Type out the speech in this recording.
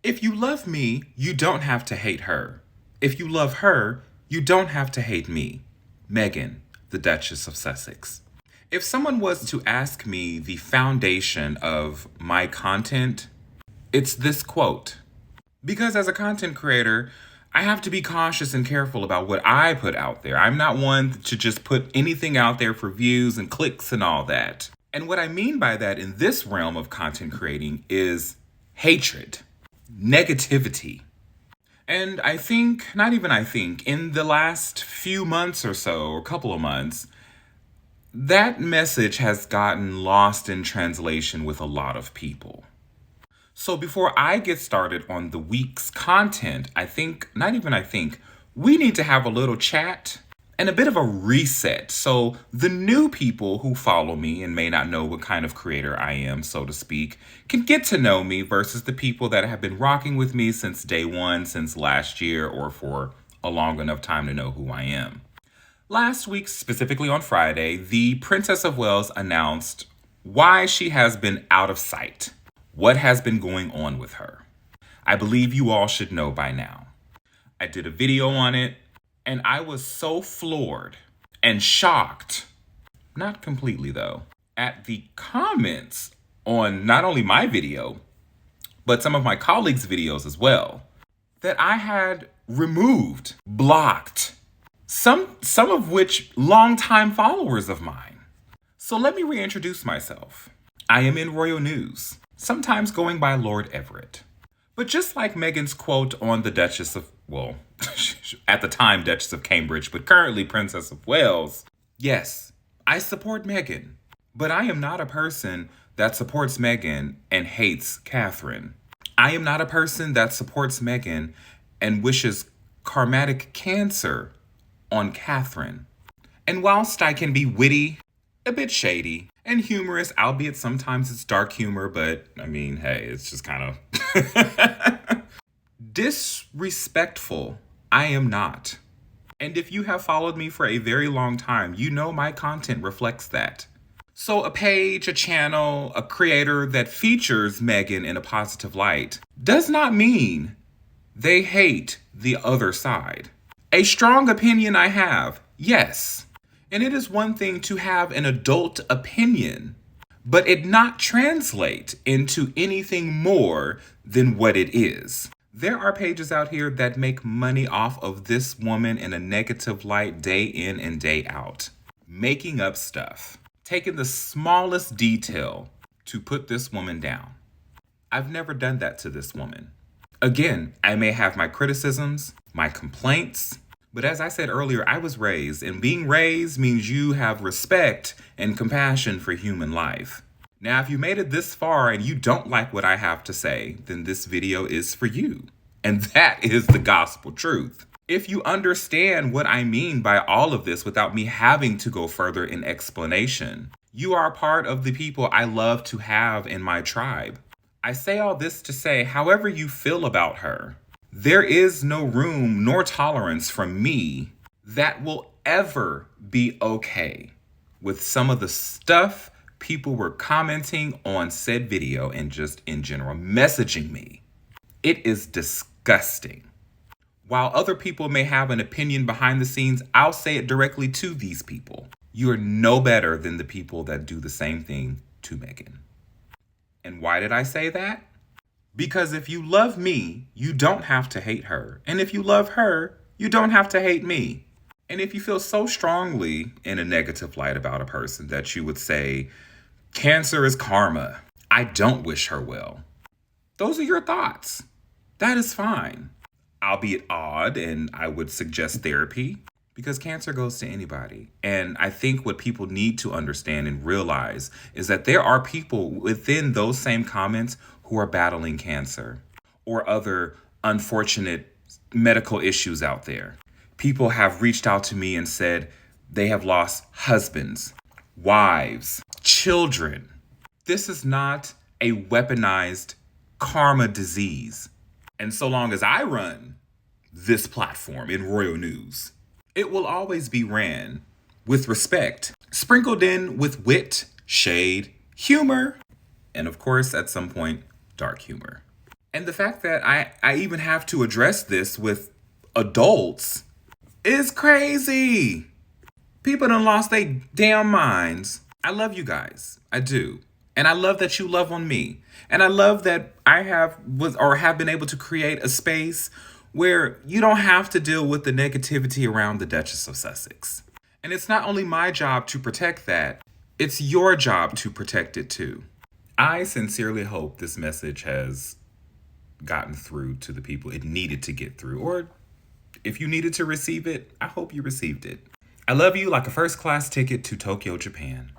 If you love me, you don't have to hate her. If you love her, you don't have to hate me. Meghan, the Duchess of Sussex. If someone was to ask me the foundation of my content, it's this quote. Because as a content creator, I have to be cautious and careful about what I put out there. I'm not one to just put anything out there for views and clicks and all that. And what I mean by that in this realm of content creating is hatred, negativity. And I think, not even I think, in the last few months or so, or couple of months, that message has gotten lost in translation with a lot of people. So before I get started on the week's content, we need to have a little chat and a bit of a reset. So the new people who follow me and may not know what kind of creator I am, so to speak, can get to know me versus the people that have been rocking with me since day one, since last year, or for a long enough time to know who I am. Last week, specifically on Friday, the Princess of Wales announced why she has been out of sight. What has been going on with her? I believe you all should know by now. I did a video on it, and I was so floored and shocked, not completely though, at the comments on not only my video, but some of my colleagues' videos as well, that I had removed, blocked, some of which longtime followers of mine. So let me reintroduce myself. I am InRoyalNews, sometimes going by Lord Everett. But just like Meghan's quote on the Duchess of, well, at the time Duchess of Cambridge, but currently Princess of Wales, yes, I support Meghan, but I am not a person that supports Meghan and hates Catherine. I am not a person that supports Meghan and wishes karmatic cancer on Catherine. And whilst I can be witty, a bit shady, and humorous, albeit sometimes it's dark humor, but I mean, hey, it's just kind of disrespectful. I am not. And if you have followed me for a very long time, you know my content reflects that. So a page, a channel, a creator that features Meghan in a positive light does not mean they hate the other side. A strong opinion I have, yes. And it is one thing to have an adult opinion, but it not translate into anything more than what it is. There are pages out here that make money off of this woman in a negative light day in and day out. Making up stuff. Taking the smallest detail to put this woman down. I've never done that to this woman. Again, I may have my criticisms, my complaints, but as I said earlier, I was raised, and being raised means you have respect and compassion for human life. Now, if you made it this far and you don't like what I have to say, then this video is for you. And that is the gospel truth. If you understand what I mean by all of this without me having to go further in explanation, you are part of the people I love to have in my tribe. I say all this to say, however you feel about her, there is no room nor tolerance from me that will ever be okay with some of the stuff people were commenting on said video and just in general messaging me. It is disgusting. While other people may have an opinion behind the scenes, I'll say it directly to these people. You are no better than the people that do the same thing to Meghan. And why did I say that? Because if you love me, you don't have to hate her. And if you love her, you don't have to hate me. And if you feel so strongly in a negative light about a person that you would say, cancer is karma, I don't wish her well. Those are your thoughts. That is fine. Albeit odd, and I would suggest therapy, because cancer goes to anybody. And I think what people need to understand and realize is that there are people within those same comments who are battling cancer or other unfortunate medical issues out there. People have reached out to me and said they have lost husbands, wives, children. This is not a weaponized karma disease. And so long as I run this platform InRoyalNews, it will always be ran with respect, sprinkled in with wit, shade, humor, and of course, at some point, dark humor. And the fact that I even have to address this with adults is crazy. People done lost their damn minds. I love you guys. I do. And I love that you love on me. And I love that I have been able to create a space where you don't have to deal with the negativity around the Duchess of Sussex. And it's not only my job to protect that, it's your job to protect it too. I sincerely hope this message has gotten through to the people it needed to get through. Or if you needed to receive it, I hope you received it. I love you like a first class ticket to Tokyo, Japan.